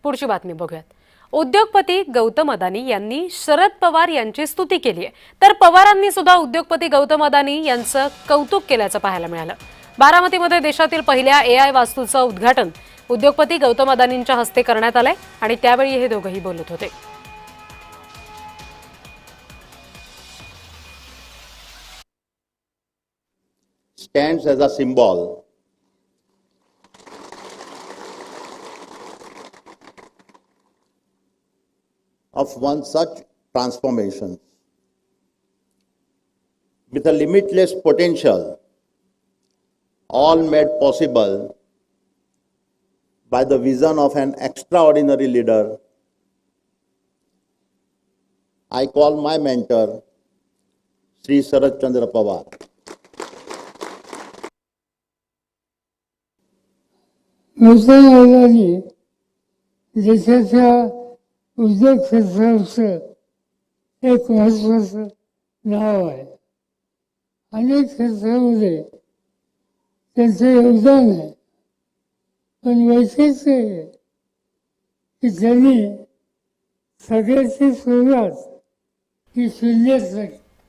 पुढची बातमी बघूयात। उद्योगपती गौतम अदानी यांनी शरद पवार यांची स्तुती केली आहे, तर पवारांनी सुद्धा उद्योगपती गौतम अदानी यांचं कौतुक केल्याचं पाहायला मिळालं। बारामतीमध्ये देशातील पहिल्या AI वास्तूचं उद्घाटन उद्योगपती गौतम अदानींच्या हस्ते करण्यात आलंय आणि त्यावेळी हे दोघंही बोलत होते। Stands as a symbol of one such transformation with a limitless potential, all made possible by the vision of an extraordinary leader. I call my mentor Shri Sharad Chandra Pawar. Gautam Adani देशाच्या उद्योग क्षेत्राचं एक महत्त्वाचं नाव आहे। अनेक क्षेत्रामध्ये त्यांचं योगदान आहे, पण वैशिष्ट्य हे की त्यांनी सगळ्याची सुरुवात ही शून्यात केली।